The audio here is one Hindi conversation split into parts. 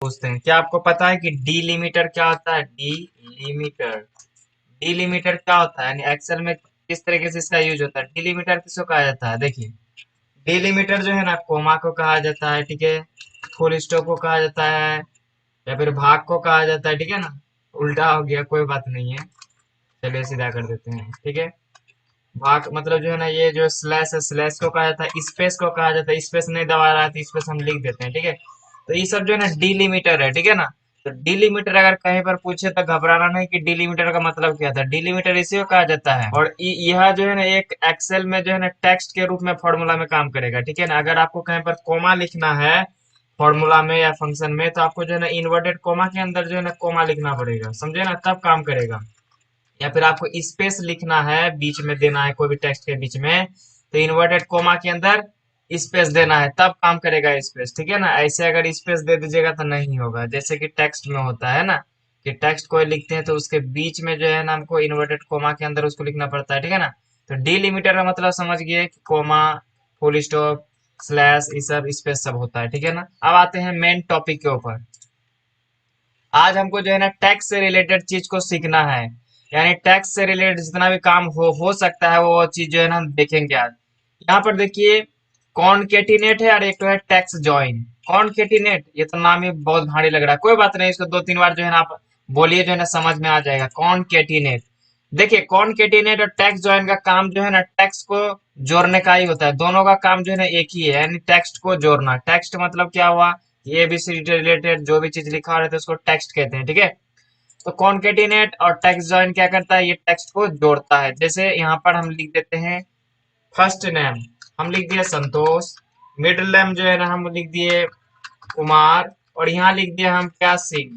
पूछते हैं, क्या आपको पता है कि डीलिमीटर क्या होता है? डीलिमीटर, डीलिमीटर क्या होता है, यानी एक्सेल में किस तरीके से इसका यूज होता है? डीलिमीटर किसको कहा जाता है? देखिए, डीलिमीटर जो है ना, कोमा को कहा जाता है, ठीक है, फुल स्टॉप को कहा जाता है, या फिर भाग को कहा जाता है, ठीक है ना। उल्टा हो गया, कोई बात नहीं है, चलिए सीधा कर देते हैं, ठीक है। भाग मतलब जो है ना, ये जो स्लैश है, स्लैश को कहा जाता है, स्पेस को कहा जाता है, स्पेस नहीं दबा रहा है तो स्पेस हम लिख देते हैं, ठीक है। तो ये सब जो है ना डीलिमीटर है, ठीक है ना। तो डीलिमीटर अगर कहीं पर पूछे तो घबराना नहीं कि डीलिमीटर का मतलब क्या था। डीलिमीटर इसी को कहा जाता है, और यह जो है ना एक एक्सेल में जो है ना टेक्स्ट के रूप में फॉर्मूला में काम करेगा, ठीक है ना। अगर आपको कहीं पर कोमा लिखना है फॉर्मूला में या फंक्शन में, तो आपको जो है ना इन्वर्टेड कोमा के अंदर जो है ना कोमा लिखना पड़ेगा, समझे ना, तब काम करेगा। या फिर आपको स्पेस लिखना है, बीच में देना है कोई भी टेक्स्ट के बीच में, तो इन्वर्टेड कोमा के अंदर स्पेस देना है, तब काम करेगा स्पेस, ठीक है ना। ऐसे अगर स्पेस दे दीजिएगा तो नहीं होगा, जैसे कि टेक्स्ट में होता है ना, कि टेक्स्ट कोई लिखते हैं तो उसके बीच में जो है ना हमको इन्वर्टेड कोमा के अंदर उसको लिखना पड़ता है, ठीक है ना। तो डीलिमीटर का मतलब समझ गए कि कोमा, फुल स्टॉप, स्लैश, ये सब स्पेस सब होता है, ठीक है ना। अब आते हैं मेन टॉपिक के ऊपर। आज हमको जो है ना टैक्स से रिलेटेड चीज को सीखना है, यानी टैक्स से रिलेटेड जितना भी काम हो सकता है वो चीज जो है ना हम देखेंगे आज। यहाँ पर देखिए, कॉनकेटिनेट है और एक तो है टैक्स जॉइन। कॉनकेटिनेट, ये तो नाम ही बहुत भारी लग रहा है, कोई बात नहीं, इसको दो तीन बार जो है ना आप बोलिए, जो है ना समझ में आ जाएगा। कॉनकेटिनेट, देखिए कॉनकेटिनेट और टैक्स जॉइन का काम जो है ना टैक्स को जोड़ने का ही होता है। दोनों का काम जो है ना एक ही है, यानी टेक्स्ट को जोड़ना। टेक्स्ट मतलब क्या हुआ, ये भी सी रिलेटेड जो भी चीज लिखा रहता है उसको टेक्स्ट कहते हैं, ठीक है। तो कॉन्केटिनेट और टेक्स्ट जॉइन क्या करता है, ये टेक्स्ट को जोड़ता है। जैसे यहाँ पर हम लिख देते हैं फर्स्ट नेम, हम लिख दिए संतोष। मिडिल नेम जो है ना हम लिख दिए कुमार, और यहाँ लिख दिया हम क्या, सिंह,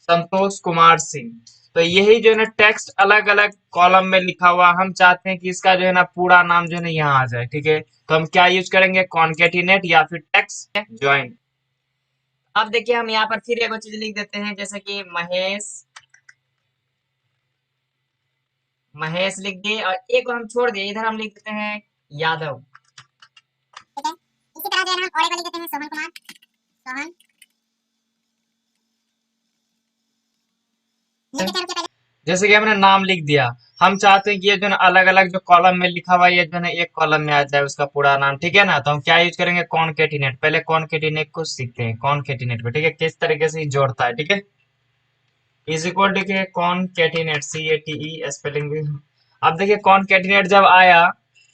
संतोष कुमार सिंह। तो यही जो है ना टेक्स्ट अलग अलग कॉलम में लिखा हुआ, हम चाहते हैं कि इसका जो है ना पूरा नाम जो है ना यहाँ आ जाए, ठीक है। तो हम क्या यूज करेंगे, कॉन्केटिनेट या फिर टेक्स्ट ज्वाइन। अब देखिए हम यहाँ पर फिर एक चीज लिख देते हैं, जैसे कि महेश, महेश लिख दिए, और एक को हम छोड़ दिए, इधर हम लिख देते हैं यादव, ठीक है। इसी तरह जो है ना हम और एक को लिख देते हैं सोहन कुमार, सोहन। जैसे कि हमने नाम लिख दिया, हम चाहते हैं कि ये जो है ना अलग अलग जो कॉलम में लिखा हुआ है, ये जो है ना एक कॉलम में आ जाए उसका पूरा नाम, ठीक है ना। तो हम क्या यूज करेंगे, कॉनकेटिनेट। पहले कॉनकेटिनेट को सीखते हैं, कॉनकेटिनेट को, ठीक है, किस तरीके से ये जोड़ता है, ठीक है। इज इक्वल टू के कॉनकेटिनेट, CATE स्पेलिंग भी। अब देखिए कॉनकेटिनेट जब आया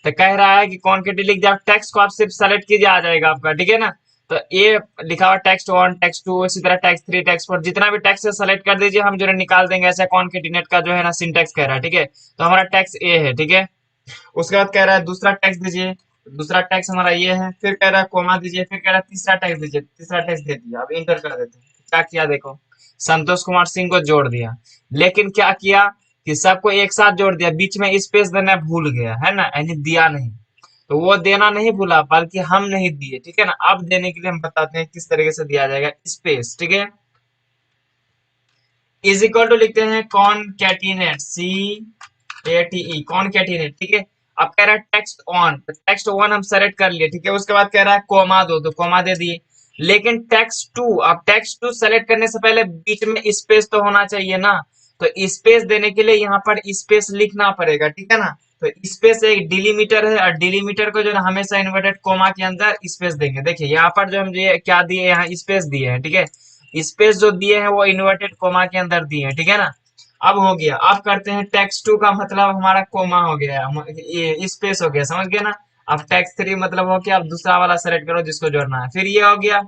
तो कह रहा है कि कॉनकेटिनेट लिख दिया, टेक्स्ट को आप सिर्फ सेलेक्ट कीजिए, आ जाएगा आपका, ठीक है ना। तो ये लिखा हुआ टेक्स्ट वन, टेक्स्ट टू, इसी तरह टेक्स्ट थ्री, टेक्स्ट फोर, जितना भी टेक्स्ट है सेलेक्ट कर दीजिए, हम जो है निकाल देंगे। ऐसा कॉनकेटिनेट का जो है ना सिंटेक्स कह रहा है, ठीक है। तो हमारा टेक्स्ट ए है, ठीक है। उसके बाद कह रहा है दूसरा टेक्स्ट दीजिए, दूसरा टेक्स्ट हमारा ये है, फिर कह रहा है कोमा दीजिए, फिर कह रहा है तीसरा टेक्स्ट दीजिए, तीसरा टेक्स्ट दे दिया। अब इंटर कर देते हैं, क्या किया देखो, संतोष कुमार सिंह को जोड़ दिया। लेकिन क्या किया कि सबको एक साथ जोड़ दिया, बीच में स्पेस देना भूल गया है ना, यानी दिया नहीं। तो वो देना नहीं भूला, बल्कि हम नहीं दिए, ठीक है ना। अब देने के लिए हम बताते हैं किस तरीके से दिया जाएगा, स्पेस, ठीक है। इज इक्वल टू लिखते हैं कॉनकैटिनेट, CATE, कॉनकैटिनेट, ठीक है। अब कह रहा है टेक्स्ट ऑन, तो टेक्स्ट वन हम सेलेक्ट कर लिए, ठीक है। उसके बाद कह रहा है कोमा दो, तो कोमा दे दिए। लेकिन टेक्स्ट टू, अब टेक्स्ट टू सेलेक्ट करने से पहले बीच में स्पेस तो होना चाहिए ना। तो स्पेस देने के लिए यहाँ पर स्पेस लिखना पड़ेगा, ठीक है ना। तो स्पेस एक डिलीमीटर है, और डिलीमीटर को जो है ना हमेशा इन्वर्टेड कोमा के अंदर स्पेस देंगे। देखिए यहाँ पर जो हम ये क्या दिए, यहाँ स्पेस दिए हैं, ठीक है। स्पेस जो दिए हैं वो इन्वर्टेड कोमा के अंदर दिए हैं, ठीक है ना। अब हो गया, अब करते हैं टेक्स्ट टू का मतलब हमारा कोमा हो गया, ये स्पेस हो गया, समझ गए ना। अब टेक्स्ट थ्री मतलब हो गया, अब दूसरा वाला सेलेक्ट करो जिसको जोड़ना है, फिर ये हो गया।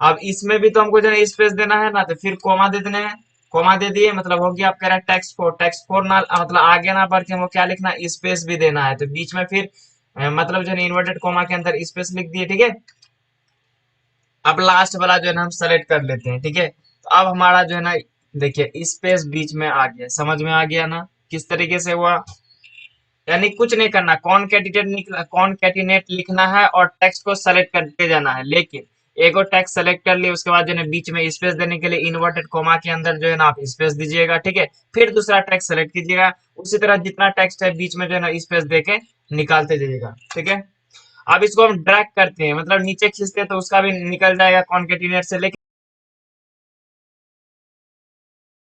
अब इसमें भी तो हमको जो है स्पेस देना है ना, तो फिर कोमा दे देने हैं, कोमा दे दिए, मतलब हो गया। आप कह रहे हैं टेक्स्ट फोर, टेक्स्ट फोर ना मतलब आगे ना बढ़ के हमको क्या लिखना है, स्पेस भी देना है, तो बीच में फिर मतलब जो है इन्वर्टेड कोमा के अंदर स्पेस लिख दिए, ठीक है। अब लास्ट वाला जो है ना हम सेलेक्ट कर लेते हैं, ठीक है। तो अब हमारा जो है ना देखिए स्पेस बीच में आ गया, समझ में आ गया ना किस तरीके से हुआ। यानी कुछ नहीं करना, कौन कैटिनेट लिखना है और टेक्स्ट को सेलेक्ट करते जाना है। लेकिन एक और टेक्स्ट सेलेक्ट कर लिया, उसके बाद जो है बीच में स्पेस देने के लिए इन्वर्टेड कोमा के अंदर जो है ना आप स्पेस दीजिएगा, ठीक है। फिर दूसरा टेक्स्ट सेलेक्ट कीजिएगा, उसी तरह जितना टेक्स्ट है बीच में जो है ना स्पेस देके निकालते जाइएगा, ठीक है। अब इसको हम ड्रैग करते हैं, मतलब नीचे खींचते हैं तो उसका भी निकल जाएगा कॉन्केटिनेट से, लेकिन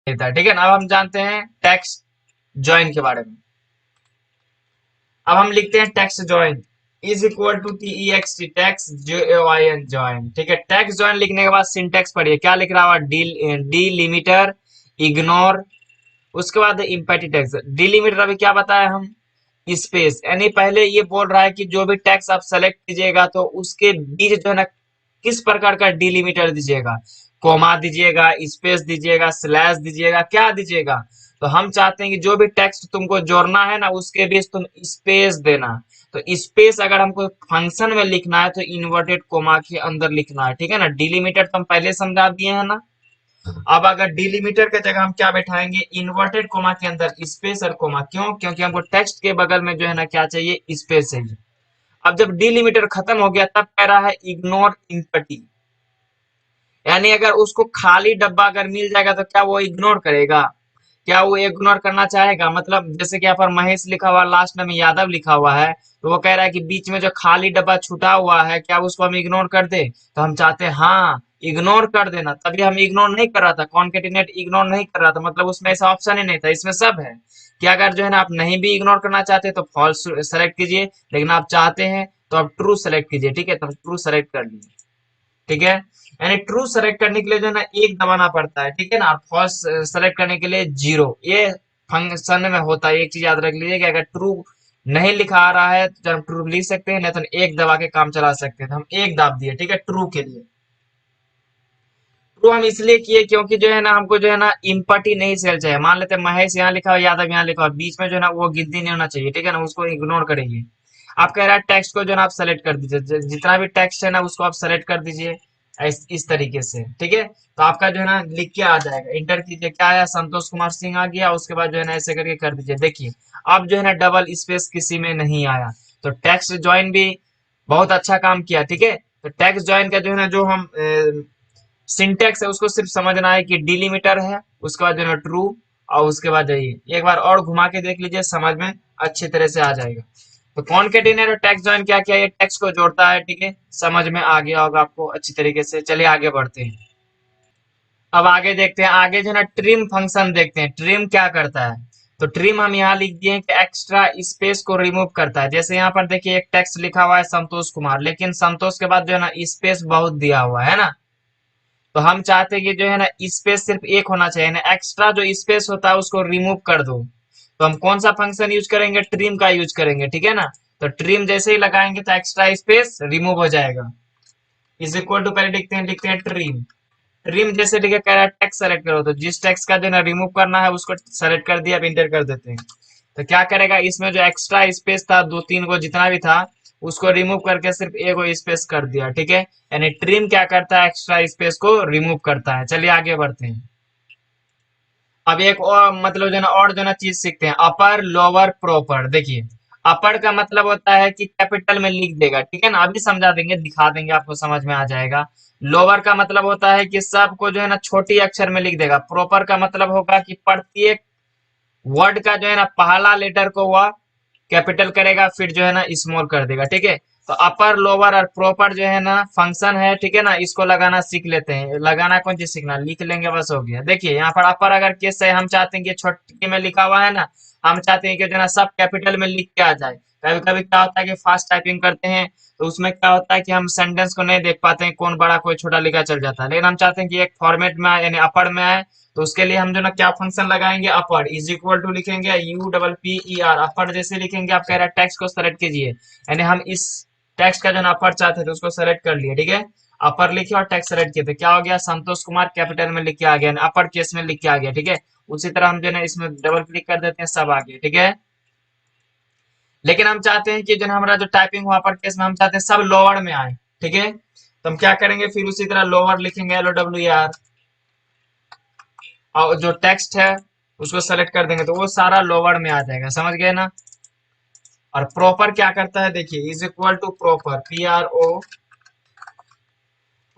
देता है, ठीक है ना। अब हम जानते हैं टेक्स्ट ज्वाइन के बारे में। अब हम लिखते हैं text join is equal to T E X T text JOIN join, ठीक है। टेक्स्ट ज्वाइन लिखने के बाद सिंटेक्स पढ़िए क्या लिख रहा हुआ, डी लिमिटर इग्नोर, उसके बाद इम्पेटी टेक्स्ट। डिलिमिटर अभी क्या बताया हम, स्पेस, यानी पहले ये बोल रहा है कि जो भी टेक्स्ट आप सेलेक्ट कीजिएगा तो उसके बीच जो है ना किस प्रकार का डिलिमिटर दीजिएगा, कोमा दीजिएगा, स्पेस दीजिएगा, स्लैश दीजिएगा, क्या दीजिएगा। तो हम चाहते हैं कि जो भी टेक्स्ट तुमको जोड़ना है ना उसके बीच तुम स्पेस देना। तो स्पेस अगर हमको फंक्शन में लिखना है तो इन्वर्टेड कोमा के अंदर लिखना है, ठीक है ना। डिलिमिटर तो हम पहले समझा दिए हैं ना। अब अगर डिलिमिटर के जगह हम क्या बैठाएंगे, इन्वर्टेड कोमा के अंदर स्पेस और कोमा, क्यों, क्योंकि हमको टेक्स्ट के बगल में जो है ना क्या चाहिए, स्पेस चाहिए। अब जब डिलिमिटर खत्म हो गया तब कह रहा है इग्नोर इम्पटी, यानी अगर उसको खाली डब्बा अगर मिल जाएगा तो क्या वो इग्नोर करेगा, क्या वो इग्नोर करना चाहेगा। मतलब जैसे कि यहाँ पर महेश लिखा हुआ, लास्ट में यादव लिखा हुआ है, तो वो कह रहा है कि बीच में जो खाली डब्बा छूटा हुआ है क्या उसको हम इग्नोर कर दे। तो हम चाहते हैं हाँ इग्नोर कर देना, तभी हम इग्नोर नहीं कर रहा था, कॉन्केटिनेट इग्नोर नहीं कर रहा था, मतलब उसमें ऐसा ऑप्शन ही नहीं था, इसमें सब है कि अगर जो है ना आप नहीं भी इग्नोर करना चाहते तो फॉल्स सेलेक्ट कीजिए, लेकिन आप चाहते हैं तो आप ट्रू सेलेक्ट कीजिए, ठीक है। तो हम ट्रू सेलेक्ट कर लिए, ठीक है। यानी ट्रू सेलेक्ट करने के लिए जो है ना एक दबाना पड़ता है, ठीक है ना। फॉल्स सेलेक्ट करने के लिए 0, ये फंक्शन में होता है। एक चीज याद रख लीजिए कि अगर ट्रू नहीं लिखा आ रहा है तो हम ट्रू लिख सकते हैं, नहीं तो एक दबा के काम चला सकते हैं। तो हम एक दाब दिए, ठीक है, ट्रू के लिए। ट्रू हम इसलिए किए क्योंकि जो है ना हमको जो है ना इम्पटी नहीं सेल चाहिए। मान लेते हैं महेश यहाँ लिखा हो, यादव यहाँ लिखा हो, बीच में जो है ना वो गिनती नहीं होना चाहिए, ठीक है ना, उसको इग्नोर करेंगे। आप कह रहा है टेक्स्ट को जो है ना आप सेलेक्ट कर दीजिए, जितना भी टेक्स्ट है ना उसको आप सेलेक्ट कर दीजिए इस तरीके से, ठीक है। तो आपका जो है ना लिख के आ जाएगा, इंटर कीजिए, क्या आया, संतोष कुमार सिंह आ गया, उसके बाद जो है ना ऐसे करके कर दीजिए। देखिए अब जो है ना डबल स्पेस किसी में नहीं आया। तो टेक्स्ट ज्वाइन भी बहुत अच्छा काम किया, ठीक है। तो टेक्स्ट ज्वाइन का जो है ना जो हम सिंटेक्स है उसको सिर्फ समझना है कि डिलिमिटर है, उसके बाद जो है ट्रू, और उसके बाद जाइए एक बार और घुमा के देख लीजिए, समझ में अच्छी तरह से आ जाएगा। तो कॉनकेटिनेट और टेक्स्ट जॉइन क्या क्या, ये टेक्स्ट को जोड़ता है, ठीक है, समझ में आ गया होगा आपको अच्छी तरीके से। चलिए आगे बढ़ते हैं। अब आगे देखते हैं, आगे जो है ना ट्रिम फंक्शन देखते हैं, ट्रिम क्या करता है। तो ट्रिम हम यहाँ लिख दिए कि एक्स्ट्रा स्पेस को रिमूव करता है। जैसे यहाँ पर देखिए एक टेक्स्ट लिखा हुआ है संतोष कुमार, लेकिन संतोष के बाद जो है ना स्पेस बहुत दिया हुआ है ना। तो हम चाहते हैं कि जो है ना स्पेस सिर्फ एक होना चाहिए ना, एक्स्ट्रा जो स्पेस होता है उसको रिमूव कर दो। तो हम कौन सा फंक्शन यूज करेंगे, ट्रिम का यूज करेंगे, ठीक है ना। तो ट्रिम जैसे ही लगाएंगे तो एक्स्ट्रा स्पेस रिमूव हो जाएगा। इज इक्वल टू पहले लिखते हैं ट्रिम। ट्रिम जैसे लिखे कह रहा है टेक्स्ट सेलेक्ट करो, तो जिस टेक्स्ट का जो है ना रिमूव करना है उसको सेलेक्ट कर दिया, अब इंटर कर देते हैं। तो क्या करेगा, इसमें जो एक्स्ट्रा स्पेस था दो तीन को जितना भी था उसको रिमूव करके सिर्फ एक स्पेस कर दिया, ठीक है। यानी ट्रिम क्या करता है, एक्स्ट्रा स्पेस को रिमूव करता है। चलिए आगे बढ़ते हैं। अब एक और मतलब जो ना और जो ना चीज सीखते हैं, अपर लोअर प्रॉपर। देखिए अपर का मतलब होता है कि कैपिटल में लिख देगा, ठीक है ना, अभी समझा देंगे, दिखा देंगे, आपको समझ में आ जाएगा। लोअर का मतलब होता है कि सबको जो है ना छोटी अक्षर में लिख देगा। प्रॉपर का मतलब होगा कि प्रत्येक वर्ड का जो है ना पहला लेटर को वह कैपिटल करेगा, फिर जो है ना स्मॉल कर देगा, ठीक है। तो अपर लोअर और प्रॉपर जो है ना फंक्शन है, ठीक है ना, इसको लगाना सीख लेते हैं। लगाना कौन चीज सीखना, लिख लेंगे बस हो गया। देखिए यहाँ पर अपर अगर केस है, हम चाहते हैं कि छोटे में लिखा हुआ है ना, हम चाहते हैं कि जो है ना सब कैपिटल में लिख के आ जाए। कभी कभी क्या होता है कि फास्ट टाइपिंग करते हैं तो उसमें क्या होता है कि हम सेंटेंस को नहीं देख पाते हैं, कौन बड़ा कोई छोटा लिखा चल जाता है। लेकिन हम चाहते हैं कि एक फॉर्मेट में आए, यानी अपर में आए। तो उसके लिए हम जो ना क्या फंक्शन लगाएंगे, अपर इज इक्वल टू लिखेंगे UPPER, अपर जैसे लिखेंगे। आप कह रहे हैं टेक्स्ट को सेलेक्ट कीजिए, यानी हम इस टेक्स्ट का जो ना अपर चाहते थे उसको सेलेक्ट कर लिए, ठीक है। अपर लिखे और टेक्स्ट सेलेक्ट किए, तो क्या हो गया, संतोष कुमार कैपिटल में लिख के आ गया, अपर केस में लिख के आ गया, ठीक है। उसी तरह हम जो है इसमें डबल क्लिक कर देते हैं, सब आ गया, ठीक है। लेकिन हम चाहते हैं कि जो हमारा जो टाइपिंग हुआ अपर केस में, हम चाहते हैं सब लोअर में आए, ठीक है। तो हम क्या करेंगे, फिर उसी तरह लोअर लिखेंगे LOWER, और जो टेक्स्ट है उसको सेलेक्ट कर देंगे तो वो सारा लोअर में आ जाएगा, समझ गए ना। और प्रॉपर क्या करता है, देखिए is equal to proper PRO,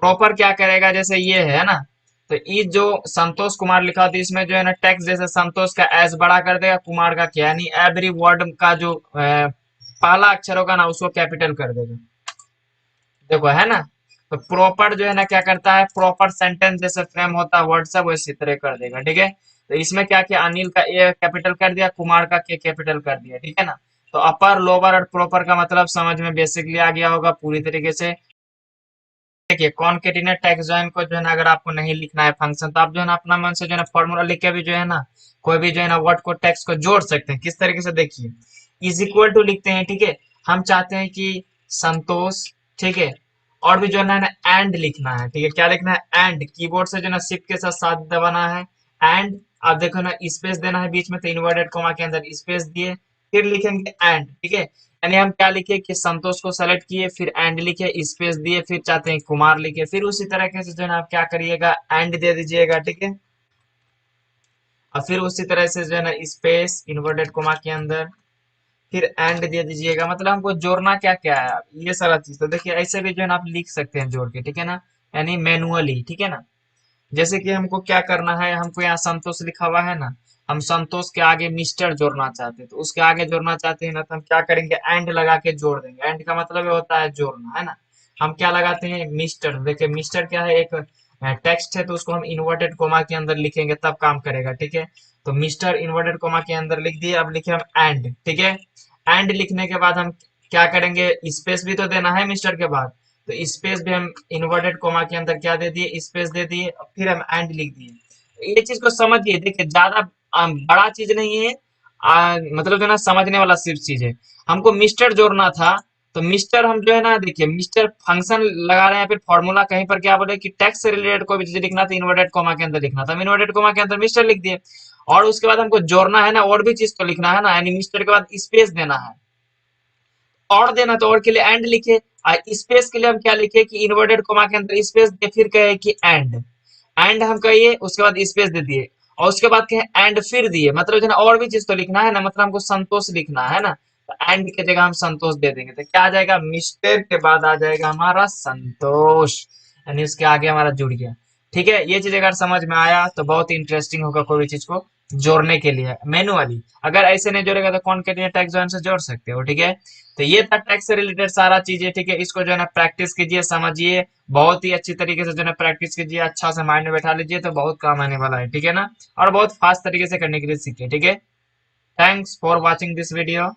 proper क्या करेगा, जैसे ये है ना, तो ये जो संतोष कुमार लिखा होता है इसमें जो है ना टेक्स्ट जैसे संतोष का एस बड़ा कर देगा, कुमार का क्या, यानी एवरी वर्ड का जो पहला अक्षर होगा ना उसको कैपिटल कर देगा। देखो है ना। तो प्रॉपर जो है ना क्या करता है, प्रॉपर सेंटेंस जैसे फ्रेम होता है वर्ड सब वैसी तरह कर देगा, ठीक है। तो इसमें क्या किया, अनिल का ए कैपिटल कर दिया, कुमार का के कैपिटल कर दिया, ठीक है ना। तो अपर लोअर और प्रॉपर का मतलब समझ में बेसिकली आ गया होगा पूरी तरीके से। देखिए कॉनकेटिनेट टैक्सॉन को जो है ना, अगर आपको नहीं लिखना है फंक्शन, तो आप जो है ना अपना मन से जो है ना फॉर्मूला लिख के भी जो है ना कोई भी जो है ना वर्ड को टेक्स्ट को जोड़ सकते हैं। किस तरीके से, देखिए इज इक्वल टू लिखते हैं, ठीक है। हम चाहते हैं कि संतोष, ठीक है, और भी जो है ना एंड लिखना है, ठीक है। क्या लिखना है, एंड, कीबोर्ड से जो है ना शिफ्ट के साथ साथ दबाना है, एंड। आप देखो ना स्पेस देना है बीच में, तो इन्वर्टेड कोमा के अंदर स्पेस दिए, फिर लिखेंगे एंड, ठीक है। यानी हम क्या लिखे कि संतोष को सेलेक्ट किए, फिर एंड लिखे, स्पेस दिए, फिर चाहते हैं कुमार लिखे, फिर उसी तरीके से जो है ना आप क्या करिएगा, एंड दे दीजिएगा, ठीक है। और फिर उसी तरह से जो है ना स्पेस इन्वर्टेड कोमा के अंदर फिर एंड दे दीजिएगा। मतलब हमको जोड़ना क्या क्या है, ये सारा चीज तो देखिए ऐसे भी जो है ना आप लिख सकते हैं जोड़ के, ठीक है ना, यानी मैनुअली, ठीक है ना। जैसे कि हमको क्या करना है, हमको यहाँ संतोष लिखा हुआ है ना, हम संतोष के आगे मिस्टर जोड़ना चाहते हैं, तो उसके आगे जोड़ना चाहते हैं ना, तो हम क्या करेंगे, एंड लगा के जोड़ देंगे। एंड का मतलब ये होता है जोड़ना, है ना। हम क्या लगाते हैं, मिस्टर। देखिए मिस्टर क्या है, एक टेक्स्ट है, तो उसको हम इन्वर्टेड कोमा के अंदर लिखेंगे तब काम करेगा, ठीक है। तो मिस्टर इन्वर्टेड कोमा के अंदर लिख दिए, अब लिखे हम एंड, ठीक है। एंड लिखने के बाद हम क्या करेंगे, स्पेस भी तो देना है मिस्टर के बाद, तो स्पेस भी हम इन्वर्टेड कोमा के अंदर क्या दे दिए, स्पेस दे दिए, और फिर हम एंड लिख दिए। ये चीज को समझिए, देखिए ज्यादा बड़ा चीज नहीं है, मतलब जो है ना समझने वाला सिर्फ चीज है। हमको मिस्टर जोड़ना था, तो मिस्टर हम जो है ना, देखिए मिस्टर फंक्शन लगा रहे हैं, फिर फॉर्मूला कहीं पर क्या बोले कि टैक्स से रिलेटेड कोई भी चीज लिखना था, इन्वर्टेड कोमा के अंदर लिखना था, हम इन्वर्टेड कोमा के अंदर मिस्टर लिख दिए। और उसके बाद हमको जोड़ना है ना, और भी चीज तो लिखना है ना, यानी मिस्टर के बाद स्पेस देना है, और देना, तो और के लिए एंड लिखे। स्पेस के लिए हम क्या लिखे कि इन्वर्टेड कोमा के अंदर स्पेस दे, फिर कहे कि एंड। एंड हम कहिए, उसके बाद स्पेस दे दिए, और उसके बाद कहे एंड फिर दिए, मतलब जो है ना और भी चीज तो लिखना है ना, मतलब हमको संतोष लिखना है ना, तो एंड की जगह हम संतोष दे देंगे, तो क्या आ जाएगा, मिस्टर के बाद आ जाएगा हमारा संतोष, यानी उसके आगे हमारा जुड़ गया। ठीक है, ये चीज अगर समझ में आया तो बहुत इंटरेस्टिंग होगा कोई भी चीज को जोड़ने के लिए मैनुअली। अगर ऐसे नहीं जोड़ेगा तो कॉन्केटिनेट टैक्स जॉइन से जोड़ सकते हो, ठीक है। तो ये था टैक्स से रिलेटेड सारा चीजें, ठीक है। इसको जो है ना प्रैक्टिस कीजिए, समझिए, बहुत ही अच्छी तरीके से जो है ना प्रैक्टिस कीजिए, अच्छा से माइंड में बैठा लीजिए, तो बहुत काम आने वाला है, ठीक है ना। और बहुत फास्ट तरीके से करने के लिए सीखिए, ठीक है। Thanks for watching this video.